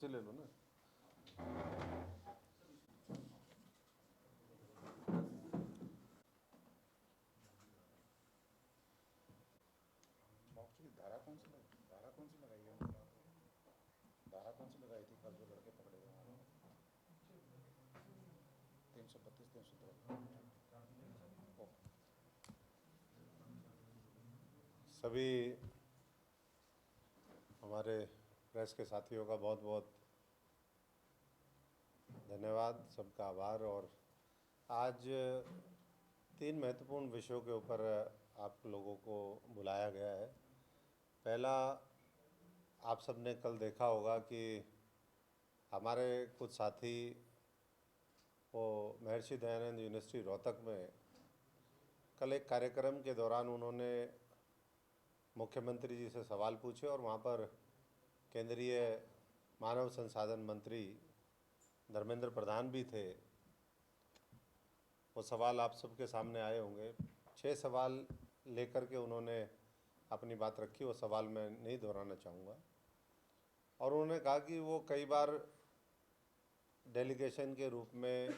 से ले लो ना। मॉक्स की धारा कौन सी लगाई है उन्होंने? धारा कौन सी लगाई थी कल जो लड़के पकड़े गए हमारे? 332 353। सभी हमारे प्रेस के साथियों का बहुत बहुत धन्यवाद, सबका आभार। और आज तीन महत्वपूर्ण विषयों के ऊपर आप लोगों को बुलाया गया है। पहला, आप सबने कल देखा होगा कि हमारे कुछ साथी वो महर्षि दयानंद यूनिवर्सिटी रोहतक में कल एक कार्यक्रम के दौरान उन्होंने मुख्यमंत्री जी से सवाल पूछे और वहाँ पर केंद्रीय मानव संसाधन मंत्री धर्मेंद्र प्रधान भी थे। वो सवाल आप सबके सामने आए होंगे। 6 सवाल लेकर के उन्होंने अपनी बात रखी, वो सवाल मैं नहीं दोहराना चाहूँगा। और उन्होंने कहा कि वो कई बार डेलीगेशन के रूप में,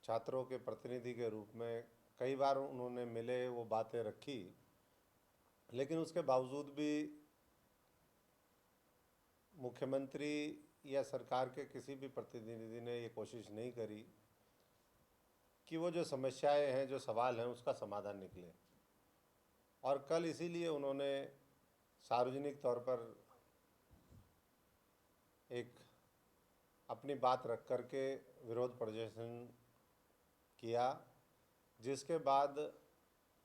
छात्रों के प्रतिनिधि के रूप में कई बार उन्होंने मिले, वो बातें रखी, लेकिन उसके बावजूद भी मुख्यमंत्री या सरकार के किसी भी प्रतिनिधि ने ये कोशिश नहीं करी कि वो जो समस्याएं हैं, जो सवाल हैं, उसका समाधान निकले। और कल इसीलिए उन्होंने सार्वजनिक तौर पर एक अपनी बात रख कर के विरोध प्रदर्शन किया, जिसके बाद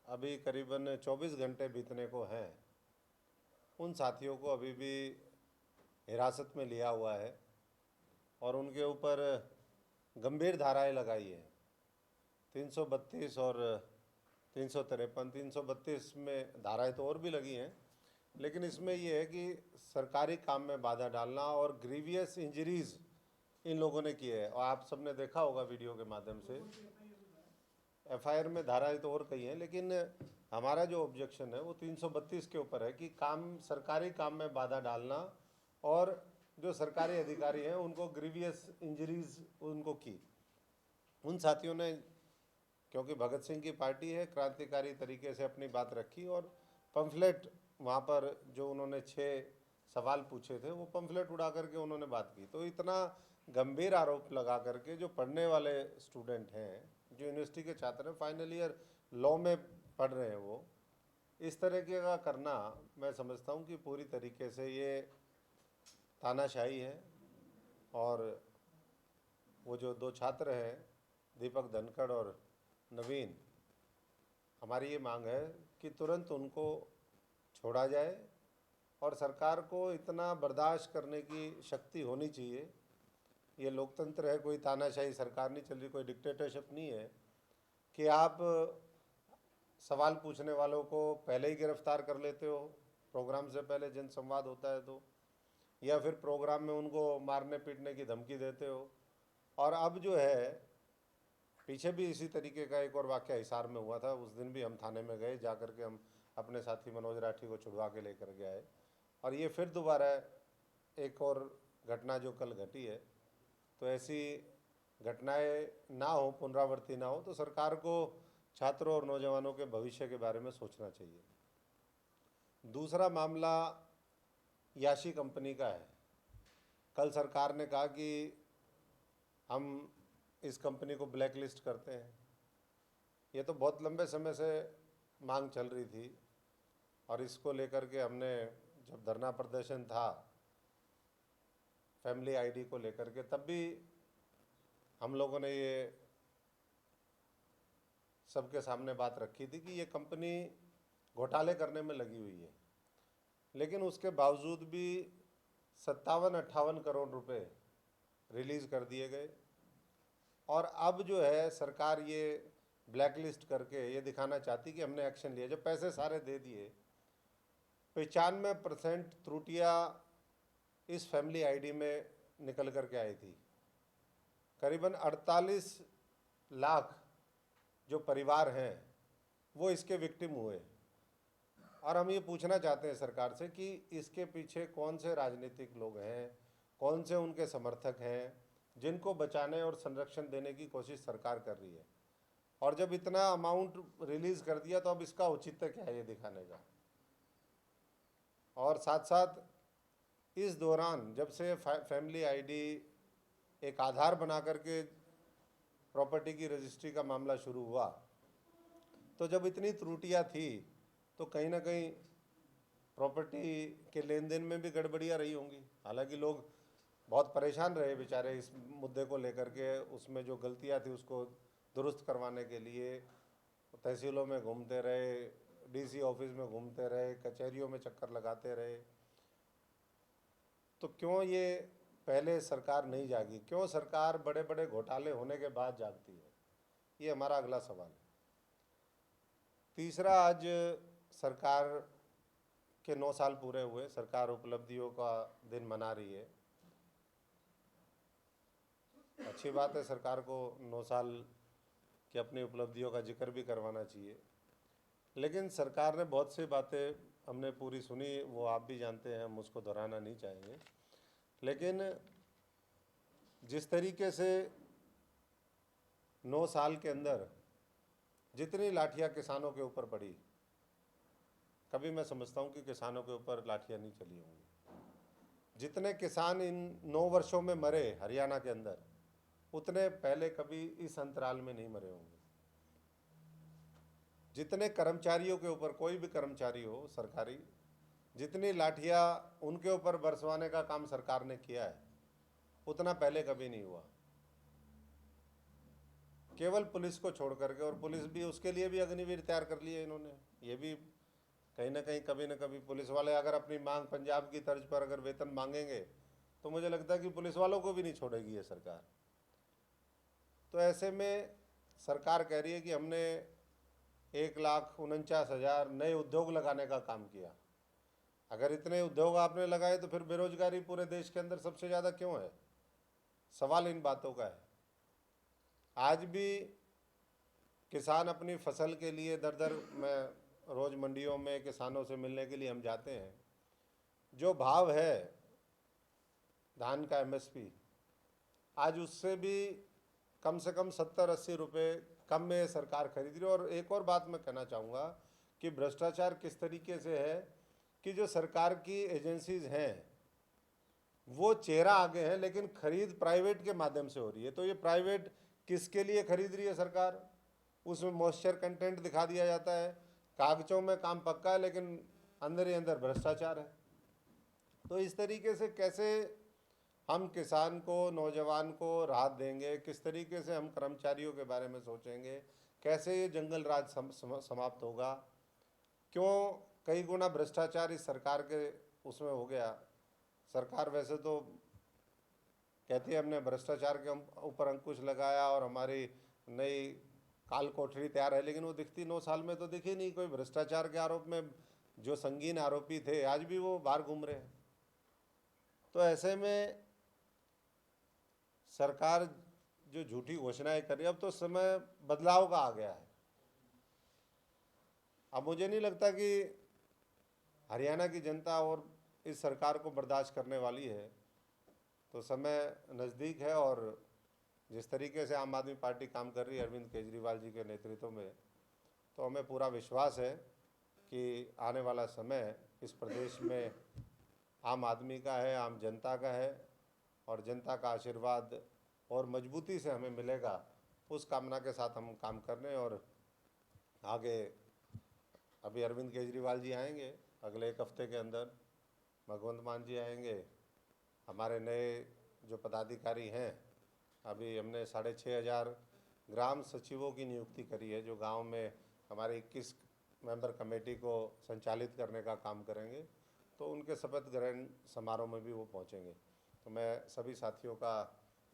अभी करीबन 24 घंटे बीतने को हैं। उन साथियों को अभी भी हिरासत में लिया हुआ है और उनके ऊपर गंभीर धाराएं लगाई हैं। 332 और 353। 332 में धाराएं तो और भी लगी हैं, लेकिन इसमें ये है कि सरकारी काम में बाधा डालना और ग्रीवियस इंजरीज इन लोगों ने की है। और आप सबने देखा होगा वीडियो के माध्यम से। एफआईआर में धाराएं तो और कई हैं, लेकिन हमारा जो ऑब्जेक्शन है वो 332 के ऊपर है कि सरकारी काम में बाधा डालना और जो सरकारी अधिकारी हैं उनको ग्रीवियस इंजरीज उनको की। उन साथियों ने, क्योंकि भगत सिंह की पार्टी है, क्रांतिकारी तरीके से अपनी बात रखी और पंफलेट वहाँ पर जो उन्होंने 6 सवाल पूछे थे वो पंफलेट उड़ा करके उन्होंने बात की। तो इतना गंभीर आरोप लगा करके जो पढ़ने वाले स्टूडेंट हैं, जो यूनिवर्सिटी के छात्र हैं, फाइनल ईयर लॉ में पढ़ रहे हैं, वो इस तरह का करना, मैं समझता हूँ कि पूरी तरीके से ये तानाशाही है। और वो जो 2 छात्र हैं, दीपक धनखड़ और नवीन, हमारी ये मांग है कि तुरंत उनको छोड़ा जाए और सरकार को इतना बर्दाश्त करने की शक्ति होनी चाहिए। ये लोकतंत्र है, कोई तानाशाही सरकार नहीं चल रही, कोई डिक्टेटरशिप नहीं है कि आप सवाल पूछने वालों को पहले ही गिरफ्तार कर लेते हो, प्रोग्राम से पहले जनसंवाद होता है तो, या फिर प्रोग्राम में उनको मारने पीटने की धमकी देते हो। और अब जो है, पीछे भी इसी तरीके का एक और वाक़या हिसार में हुआ था। उस दिन भी हम थाने में गए, जा कर के हम अपने साथी मनोज राठी को छुड़वा के लेकर के आए। और ये फिर दोबारा एक और घटना जो कल घटी है। तो ऐसी घटनाएं ना हो, पुनरावृत्ति ना हो, तो सरकार को छात्रों और नौजवानों के भविष्य के बारे में सोचना चाहिए। दूसरा मामला याशी कंपनी का है। कल सरकार ने कहा कि हम इस कंपनी को ब्लैक लिस्ट करते हैं। ये तो बहुत लंबे समय से मांग चल रही थी और इसको लेकर के हमने, जब धरना प्रदर्शन था फैमिली आईडी को लेकर के, तब भी हम लोगों ने ये सबके सामने बात रखी थी कि ये कंपनी घोटाले करने में लगी हुई है। लेकिन उसके बावजूद भी 57-58 करोड़ रुपए रिलीज़ कर दिए गए। और अब जो है सरकार ये ब्लैक लिस्ट करके ये दिखाना चाहती कि हमने एक्शन लिया, जब पैसे सारे दे दिए। 95% त्रुटियाँ इस फैमिली आईडी में निकल कर के आई थी। करीबन 48 लाख जो परिवार हैं वो इसके विक्टिम हुए। और हम ये पूछना चाहते हैं सरकार से कि इसके पीछे कौन से राजनीतिक लोग हैं, कौन से उनके समर्थक हैं जिनको बचाने और संरक्षण देने की कोशिश सरकार कर रही है। और जब इतना अमाउंट रिलीज कर दिया तो अब इसका औचित्य क्या है ये दिखाने का। और साथ साथ इस दौरान जब से फैमिली आईडी एक आधार बना करके प्रॉपर्टी की रजिस्ट्री का मामला शुरू हुआ, तो जब इतनी त्रुटियां थी तो कहीं ना कहीं प्रॉपर्टी के लेन देन में भी गड़बड़ियाँ रही होंगी। हालांकि लोग बहुत परेशान रहे बेचारे इस मुद्दे को लेकर के, उसमें जो गलतियाँ थी उसको दुरुस्त करवाने के लिए तहसीलों में घूमते रहे, डीसी ऑफिस में घूमते रहे, कचहरियों में चक्कर लगाते रहे। तो क्यों ये पहले सरकार नहीं जागी, क्यों सरकार बड़े बड़े घोटाले होने के बाद जागती है, ये हमारा अगला सवाल है। तीसरा, आज सरकार के 9 साल पूरे हुए, सरकार उपलब्धियों का दिन मना रही है। अच्छी बात है, सरकार को 9 साल की अपनी उपलब्धियों का जिक्र भी करवाना चाहिए। लेकिन सरकार ने बहुत सी बातें हमने पूरी सुनी, वो आप भी जानते हैं, हम उसको दोहराना नहीं चाहेंगे। लेकिन जिस तरीके से 9 साल के अंदर जितनी लाठियाँ किसानों के ऊपर पड़ी, कभी मैं समझता हूँ कि किसानों के ऊपर लाठियाँ नहीं चली होंगी। जितने किसान इन 9 वर्षों में मरे हरियाणा के अंदर, उतने पहले कभी इस अंतराल में नहीं मरे होंगे। जितने कर्मचारियों के ऊपर, कोई भी कर्मचारी हो सरकारी, जितनी लाठियाँ उनके ऊपर बरसवाने का काम सरकार ने किया है, उतना पहले कभी नहीं हुआ। केवल पुलिस को छोड़ करके, और पुलिस भी, उसके लिए भी अग्निवीर तैयार कर लिए इन्होंने। ये भी कहीं ना कहीं कभी ना कभी पुलिस वाले अगर अपनी मांग पंजाब की तर्ज पर अगर वेतन मांगेंगे तो मुझे लगता है कि पुलिस वालों को भी नहीं छोड़ेगी ये सरकार। तो ऐसे में सरकार कह रही है कि हमने 1,49,000 नए उद्योग लगाने का काम किया। अगर इतने उद्योग आपने लगाए तो फिर बेरोजगारी पूरे देश के अंदर सबसे ज़्यादा क्यों है? सवाल इन बातों का है। आज भी किसान अपनी फसल के लिए दर दर में, रोज़ मंडियों में किसानों से मिलने के लिए हम जाते हैं, जो भाव है धान का एमएसपी, आज उससे भी कम से कम 70-80 रुपये कम में सरकार खरीद रही है। और एक और बात मैं कहना चाहूँगा कि भ्रष्टाचार किस तरीके से है कि जो सरकार की एजेंसीज हैं वो चेहरा आगे हैं, लेकिन खरीद प्राइवेट के माध्यम से हो रही है। तो ये प्राइवेट किसके लिए खरीद रही है सरकार? उसमें मॉइस्चर कंटेंट दिखा दिया जाता है, कागजों में काम पक्का है लेकिन अंदर ही अंदर भ्रष्टाचार है। तो इस तरीके से कैसे हम किसान को, नौजवान को राहत देंगे, किस तरीके से हम कर्मचारियों के बारे में सोचेंगे, कैसे ये जंगल राज समाप्त होगा? क्यों कई गुना भ्रष्टाचार इस सरकार के उसमें हो गया? सरकार वैसे तो कहती है हमने भ्रष्टाचार के ऊपर अंकुश लगाया और हमारी नई काल कोठरी तैयार है, लेकिन वो दिखती 9 साल में तो दिखी नहीं। कोई भ्रष्टाचार के आरोप में जो संगीन आरोपी थे आज भी वो बाहर घूम रहे हैं। तो ऐसे में सरकार जो झूठी घोषणाएं कर रही है, अब तो समय बदलाव का आ गया है। अब मुझे नहीं लगता कि हरियाणा की जनता और इस सरकार को बर्दाश्त करने वाली है। तो समय नज़दीक है, और जिस तरीके से आम आदमी पार्टी काम कर रही है अरविंद केजरीवाल जी के नेतृत्व में, तो हमें पूरा विश्वास है कि आने वाला समय इस प्रदेश में आम आदमी का है, आम जनता का है, और जनता का आशीर्वाद और मजबूती से हमें मिलेगा। उस कामना के साथ हम काम करने, और आगे अभी अरविंद केजरीवाल जी आएंगे अगले 1 हफ्ते के अंदर, भगवंत मान जी आएंगे, हमारे नए जो पदाधिकारी हैं, अभी हमने 6,500 ग्राम सचिवों की नियुक्ति करी है, जो गांव में हमारे 21 मेंबर कमेटी को संचालित करने का काम करेंगे। तो उनके शपथ ग्रहण समारोह में भी वो पहुंचेंगे। तो मैं सभी साथियों का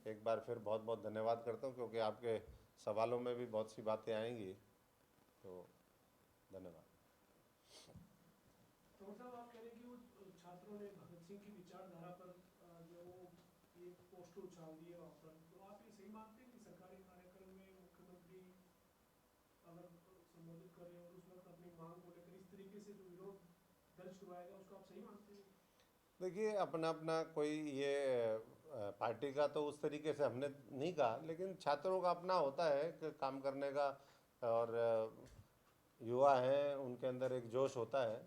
एक बार फिर बहुत बहुत धन्यवाद करता हूं, क्योंकि आपके सवालों में भी बहुत सी बातें आएंगी। तो धन्यवाद। तो साहब, आप कह रहे हैं कि वो छात्रों ने भगत सिंह की विचारधारा पर जो ये पोस्टर उछाल दिए वहाँ पर, तो आप ये सही मानते हैं कि सरकारी कार्यक्रम में मुख्यमंत्री अगर संबोधित कर रहे हैं और उस वक्त अपनी मांग को लेकर इस तरीके से जो विरोध दर्ज करवाएगा, उसको आप सही मानते हैं? देखिए, अपना अपना कोई ये पार्टी का तो उस तरीके से हमने नहीं कहा, लेकिन छात्रों का अपना होता है कि काम करने का, और युवा हैं उनके अंदर एक जोश होता है।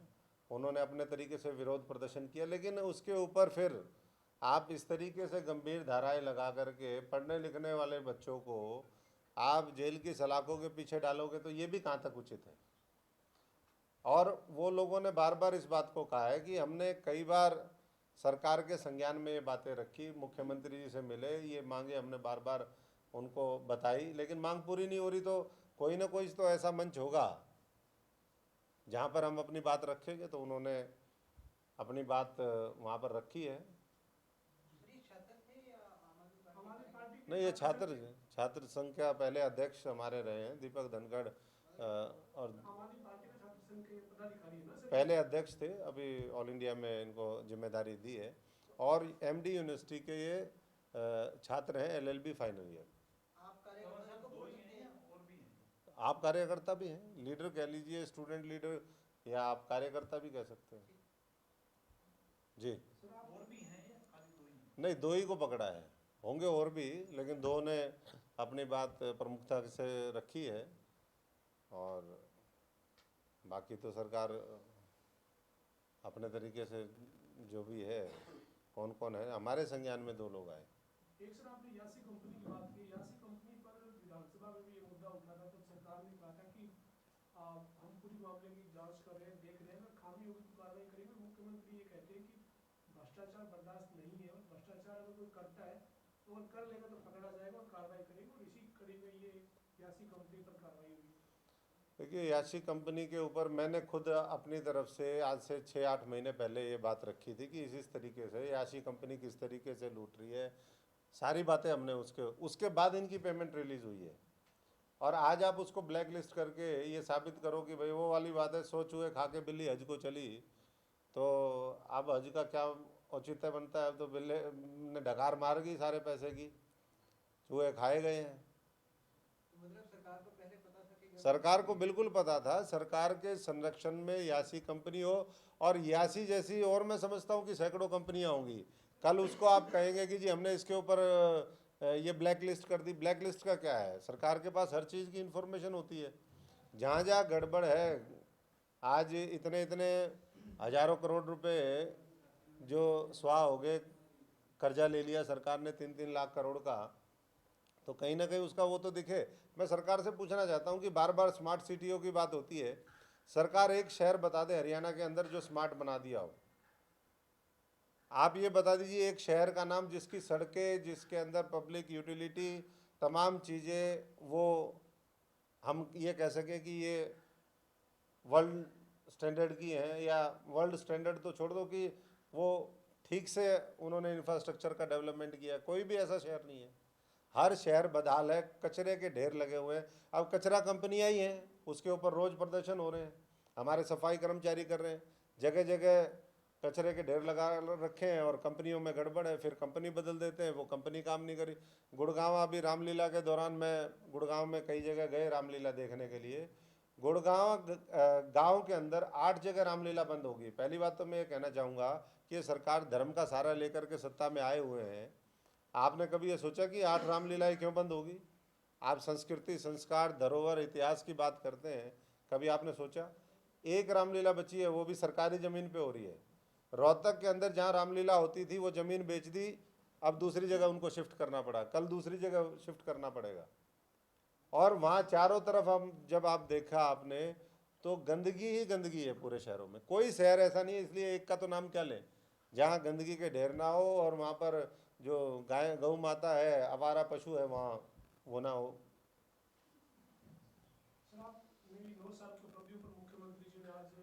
उन्होंने अपने तरीके से विरोध प्रदर्शन किया, लेकिन उसके ऊपर फिर आप इस तरीके से गंभीर धाराएं लगा करके पढ़ने लिखने वाले बच्चों को आप जेल की सलाखों के पीछे डालोगे तो ये भी कहाँ तक उचित है। और वो लोगों ने बार बार इस बात को कहा है कि हमने कई बार सरकार के संज्ञान में ये बातें रखी, मुख्यमंत्री जी से मिले, ये मांगे हमने बार बार उनको बताई, लेकिन मांग पूरी नहीं हो रही। तो कोई ना कोई तो ऐसा मंच होगा जहाँ पर हम अपनी बात रखेंगे। तो उन्होंने अपनी बात वहाँ पर रखी है। हमारी पार्टी के नहीं, ये छात्र छात्र संघ का पहले अध्यक्ष हमारे रहे हैं दीपक धनखड़, और हमारी पार्टी का छात्र संघ के पदाधिकारी है ना सर। पहले अध्यक्ष थे, अभी ऑल इंडिया में इनको जिम्मेदारी दी है। और एमडी यूनिवर्सिटी के ये छात्र हैं, एलएलबी फाइनल ईयर। आप कार्यकर्ता भी हैं, लीडर कह लीजिए, स्टूडेंट लीडर, या आप कार्यकर्ता भी कह सकते हैं जी। नहीं, दो ही को पकड़ा है, होंगे और भी, लेकिन दो ने अपनी बात प्रमुखता से रखी है। और बाकी तो सरकार अपने तरीके से जो भी है, कौन कौन है, हमारे संज्ञान में दो लोग आए। एक सर आपने यासी कंपनी की बात की, यासी कंपनी पर विधानसभा में भी ये मुद्दा उठा था, तो सरकार ने कहा था कि हम पूरी मामले की जांच कर रहे हैं, देख रहे हैं, अगर खामी होगी तो कार्रवाई करेंगे। मुख्यमंत्री ये कहते हैं कि भ्रष्टाचार बर्दाश्त नहीं है, और भ्रष्टाचार अगर कोई करता है तो अगर कर लेगा तो पकड़ा जाएगा और कार्रवाई करेंगे, और इसी कड़ी में ये यासी कंपनी पर कार्रवाई हुई। देखिए, यासी कंपनी के ऊपर मैंने खुद अपनी तरफ से आज से 6-8 महीने पहले ये बात रखी थी कि इस तरीके से यासी कंपनी किस तरीके से लूट रही है, सारी बातें हमने उसके बाद इनकी पेमेंट रिलीज़ हुई है। और आज आप उसको ब्लैक लिस्ट करके ये साबित करो कि भाई वो वाली बात है, 100 चूहे खा के बिल्ली हज को चली, तो अब हज का क्या औचित्य बनता है। तो बिल्ली ने ढकार मार गई सारे पैसे की, चूहे खाए गए हैं। मतलब सरकार को पहले पता था कि सरकार को बिल्कुल पता था, सरकार के संरक्षण में यासी कंपनी हो, और यासी जैसी और मैं समझता हूँ कि सैकड़ों कंपनियां होंगी। कल उसको आप कहेंगे कि जी हमने इसके ऊपर ये ब्लैक लिस्ट कर दी। ब्लैक लिस्ट का क्या है, सरकार के पास हर चीज़ की इन्फॉर्मेशन होती है। जहाँ जहाँ गड़बड़ है, आज इतने इतने हजारों करोड़ रुपए जो स्वाह हो गए, कर्जा ले लिया सरकार ने 3-3 लाख करोड़ का, तो कहीं ना कहीं उसका वो तो दिखे। मैं सरकार से पूछना चाहता हूँ कि बार बार स्मार्ट सिटियों की बात होती है, सरकार एक शहर बता दे हरियाणा के अंदर जो स्मार्ट बना दिया हो। आप ये बता दीजिए एक शहर का नाम जिसकी सड़कें, जिसके अंदर पब्लिक यूटिलिटी, तमाम चीज़ें, वो हम ये कह सकें कि ये वर्ल्ड स्टैंडर्ड की हैं, या वर्ल्ड स्टैंडर्ड तो छोड़ दो कि वो ठीक से उन्होंने इंफ्रास्ट्रक्चर का डेवलपमेंट किया। कोई भी ऐसा शहर नहीं है, हर शहर बदहाल है, कचरे के ढेर लगे हुए हैं। अब कचरा कंपनियां ही हैं, उसके ऊपर रोज़ प्रदर्शन हो रहे हैं, हमारे सफाई कर्मचारी कर रहे हैं, जगह जगह कचरे के ढेर लगा रखे हैं, और कंपनियों में गड़बड़ है, फिर कंपनी बदल देते हैं, वो कंपनी काम नहीं करी। गुड़गांव, अभी रामलीला के दौरान मैं गुड़गांव में कई जगह गए रामलीला देखने के लिए। गुड़गांव गांव के अंदर 8 जगह रामलीला बंद होगी। पहली बात तो मैं ये कहना चाहूँगा कि ये सरकार धर्म का सहारा लेकर के सत्ता में आए हुए हैं। आपने कभी ये सोचा कि 8 रामलीलाएँ क्यों बंद होगी? आप संस्कृति, संस्कार, धरोहर, इतिहास की बात करते हैं, कभी आपने सोचा? एक रामलीला बची है, वो भी सरकारी ज़मीन पे हो रही है। रोहतक के अंदर जहाँ रामलीला होती थी वो ज़मीन बेच दी, अब दूसरी जगह उनको शिफ्ट करना पड़ा, कल दूसरी जगह शिफ्ट करना पड़ेगा। और वहाँ चारों तरफ हम जब आप देखा आपने, तो गंदगी ही गंदगी है पूरे शहरों में। कोई शहर ऐसा नहीं है, इसलिए एक का तो नाम क्या लें, जहाँ गंदगी के ढेर ना हो, और वहाँ पर जो गाय गौ माता है, आवारा पशु है, वहाँ वो ना हो। सर आप मेरी 9 साल की उपलब्धियों पर मुख्यमंत्री जी ने आज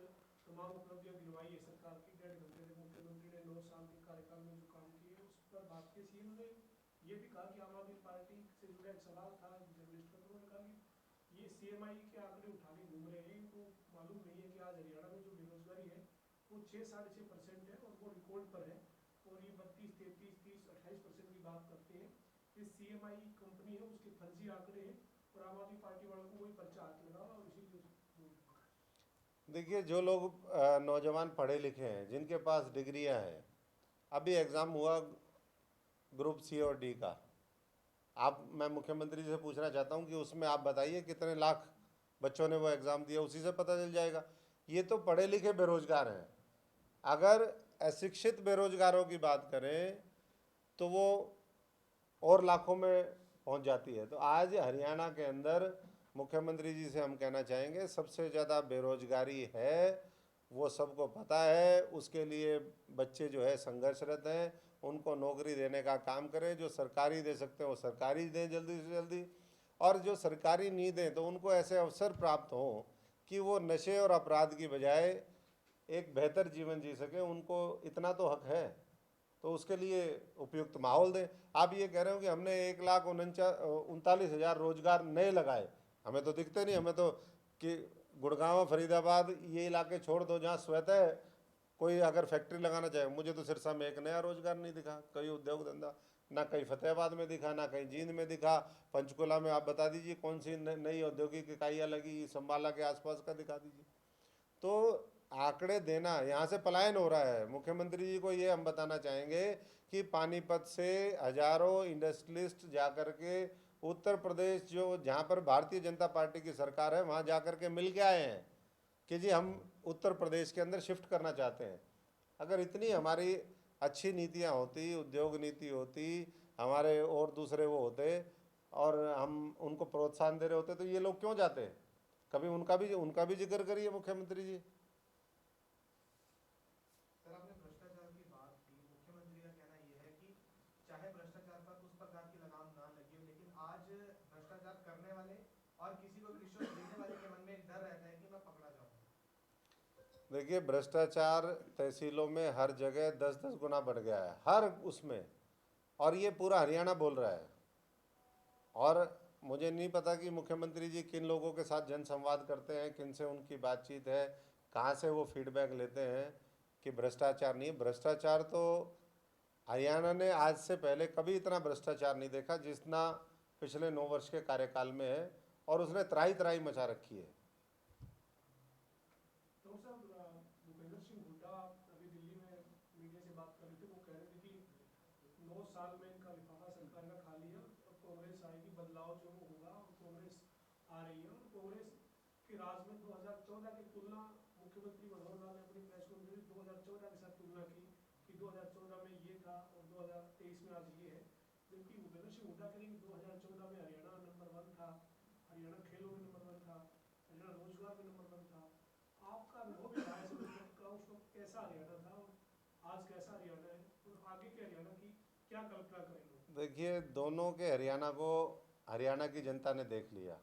तमाम उपलब्धियां गिनवाई है सरकार की। 1.5 घंटे में मुख्यमंत्री ने 9 साल के कार्यकाल में जो काम किए उस पर बात की। सीएम ने ये भी कहा कि आम आदमी पार्टी से जुड़ा एक सवाल था जर्नलिस्ट का, तो उन्होंने कहा कि ये सीएमआई के आंकड़े उठा के घूम रहे हैं, इनको मालूम नहीं है कि आज हरियाणा में जो बेरोजगारी है वो 6-6.5% है, और वो रिकॉर्ड पर है, और ये 32, 33, 30, 28% की बात करते हैं। ये सीएमआई कंपनी है, उसके फर्जी आंकड़े हैं, और आम आदमी पार्टी वालों को वही पर्चा हाथ लगा, और इसीलिए देखिए, जो लोग नौजवान पढ़े लिखे हैं, जिनके पास डिग्रियां हैं, अभी एग्ज़ाम हुआ ग्रुप सी और डी का। मैं मुख्यमंत्री जी से पूछना चाहता हूँ कि उसमें आप बताइए कितने लाख बच्चों ने वो एग्ज़ाम दिया, उसी से पता चल जाएगा। ये तो पढ़े लिखे बेरोजगार हैं। अगर अशिक्षित बेरोजगारों की बात करें तो वो और लाखों में पहुंच जाती है। तो आज हरियाणा के अंदर मुख्यमंत्री जी से हम कहना चाहेंगे, सबसे ज़्यादा बेरोजगारी है, वो सबको पता है। उसके लिए बच्चे जो है संघर्षरत हैं, उनको नौकरी देने का काम करें। जो सरकारी दे सकते हैं वो सरकारी दें जल्दी से जल्दी, और जो सरकारी नहीं दें तो उनको ऐसे अवसर प्राप्त हों कि वो नशे और अपराध की बजाय एक बेहतर जीवन जी सकें। उनको इतना तो हक है, तो उसके लिए उपयुक्त माहौल दें। आप ये कह रहे हो कि हमने 1,39,000 रोजगार नए लगाए, हमें तो दिखते नहीं। हमें तो कि गुड़गांव, फरीदाबाद ये इलाके छोड़ दो जहाँ स्वतः कोई अगर फैक्ट्री लगाना चाहे, मुझे तो सिरसा में एक नया रोजगार नहीं दिखा, कोई उद्योग धंधा ना कहीं फतेहाबाद में दिखा, ना कहीं जींद में दिखा। पंचकुला में आप बता दीजिए कौन सी नई औद्योगिक इकाइयाँ लगी, संबाला के आसपास का दिखा दीजिए। तो आंकड़े देना, यहाँ से पलायन हो रहा है। मुख्यमंत्री जी को ये हम बताना चाहेंगे कि पानीपत से हजारों इंडस्ट्रियलिस्ट जाकर के उत्तर प्रदेश, जो जहाँ पर भारतीय जनता पार्टी की सरकार है, वहाँ जाकर के मिल के आए हैं कि जी हम उत्तर प्रदेश के अंदर शिफ्ट करना चाहते हैं। अगर इतनी हमारी अच्छी नीतियाँ होती, उद्योग नीति होती, हमारे और दूसरे वो होते और हम उनको प्रोत्साहन दे रहे होते, तो ये लोग क्यों जाते हैं? कभी उनका भी जिक्र करिए मुख्यमंत्री जी। सर, आपने भ्रष्टाचार की बात की। मुख्यमंत्री का कहना यह है कि चाहे भ्रष्टाचार पर उस प्रकार की लगाम ना लगी हो, लेकिन आज भ्रष्टाचार करने वाले और किसी को भी रिश्वत देने वाले के मन में एक डर रहता है कि मैं पकड़ा जाऊंगा। देखिए, भ्रष्टाचार तहसीलों में हर जगह 10-10 गुना बढ़ गया है, हर उसमें, और ये पूरा हरियाणा बोल रहा है। और मुझे नहीं पता कि मुख्यमंत्री जी किन लोगों के साथ जनसंवाद करते हैं, किन से उनकी बातचीत है, कहाँ से वो फीडबैक लेते हैं कि भ्रष्टाचार नहीं। भ्रष्टाचार तो हरियाणा ने आज से पहले कभी इतना भ्रष्टाचार नहीं देखा जितना पिछले 9 वर्ष के कार्यकाल में है, और उसने त्राही त्राही मचा रखी है। तो साहब, भूपेंद्र सिंह हुड्डा अभी दिल्ली में मीडिया से बात कर रहे थे। वो कह रहे थे कि 9 साल में इनका लिफाफा सरकार का खाली है और कांग्रेस आएगी, बदलाव जो होगा, और कांग्रेस आ रही है। और कांग्रेस के राज में 2014 की तुलना मुख्यमंत्री मनोहर लाल ने अपनी प्रेस कॉन्फ्रेंस 2014 के साथ तुलना की कि 2014 में ये था और 2023 में आज ये है। जबकि भूपेंद्र सिंह हुड्डा कह रहे हैं 2014 में हरियाणा नंबर 1 था, हरियाणा खेलों में नंबर 1 था, हरियाणा रोजगार में नंबर 1 था। आपका अनुभव भी रहा है का उस वक्त कैसा हरियाणा था और आज कैसा हरियाणा है, और आगे के हरियाणा की क्या कल्पना करें लोग? देखिए, दोनों के हरियाणा को हरियाणा की जनता ने देख लिया।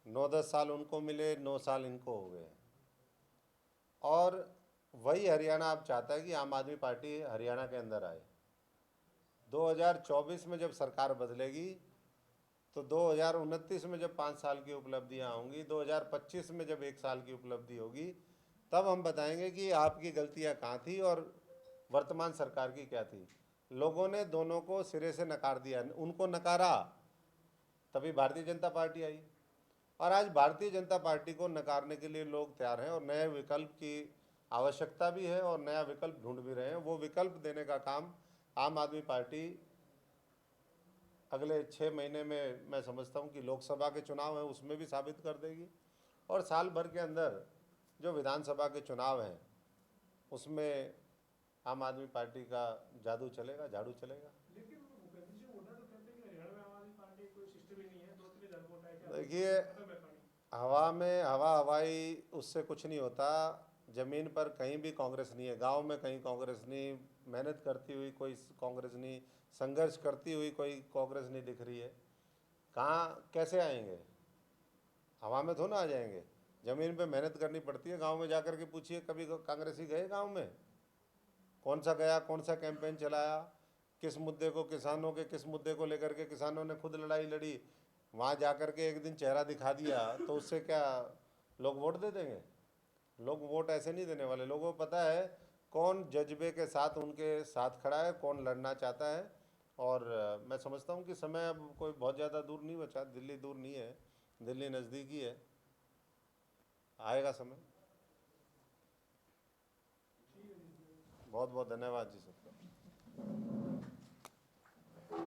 9-10 साल उनको मिले, 9 साल इनको हो गए, और वही हरियाणा अब चाहता है कि आम आदमी पार्टी हरियाणा के अंदर आए। 2024 में जब सरकार बदलेगी तो 2029 में जब 5 साल की उपलब्धियां होंगी, 2025 में जब 1 साल की उपलब्धि होगी, तब हम बताएंगे कि आपकी गलतियां कहाँ थी और वर्तमान सरकार की क्या थी। लोगों ने दोनों को सिरे से नकार दिया, उनको नकारा, तभी भारतीय जनता पार्टी आई। और आज भारतीय जनता पार्टी को नकारने के लिए लोग तैयार हैं, और नए विकल्प की आवश्यकता भी है और नया विकल्प ढूंढ भी रहे हैं। वो विकल्प देने का काम आम आदमी पार्टी अगले 6 महीने में, मैं समझता हूँ कि लोकसभा के चुनाव हैं उसमें भी साबित कर देगी, और साल भर के अंदर जो विधानसभा के चुनाव हैं उसमें आम आदमी पार्टी का जादू चलेगा, झाड़ू चलेगा। लेकिन भूपेंद्र सिंह हुड्डा तो कहते हैं कि हरियाणा में आम आदमी पार्टी कोई सिस्टम ही नहीं है, 2-3 हज़ार वोट आए, देखिए, खत्म है कहानी। हवा में हवा हवाई उससे कुछ नहीं होता। ज़मीन पर कहीं भी कांग्रेस नहीं है, गांव में कहीं कांग्रेस नहीं, मेहनत करती हुई कोई कांग्रेस नहीं, संघर्ष करती हुई कोई कांग्रेस नहीं दिख रही है। कहाँ कैसे आएंगे? हवा में थोड़ा ना आ जाएंगे। ज़मीन पे मेहनत करनी पड़ती है। गांव में जाकर के पूछिए, कभी कांग्रेसी गए गांव में? कौन सा गया, कौन सा कैंपेन चलाया, किस मुद्दे को, किसानों के किस मुद्दे को लेकर के किसानों ने खुद लड़ाई लड़ी, वहाँ जाकर के एक दिन चेहरा दिखा दिया तो उससे क्या लोग वोट दे देंगे? लोग वोट ऐसे नहीं देने वाले। लोगों को पता है कौन जज्बे के साथ उनके साथ खड़ा है, कौन लड़ना चाहता है। और मैं समझता हूँ कि समय अब कोई बहुत ज़्यादा दूर नहीं बचा। दिल्ली दूर नहीं है, दिल्ली नज़दीकी है, आएगा समय। बहुत बहुत धन्यवाद जी सबका।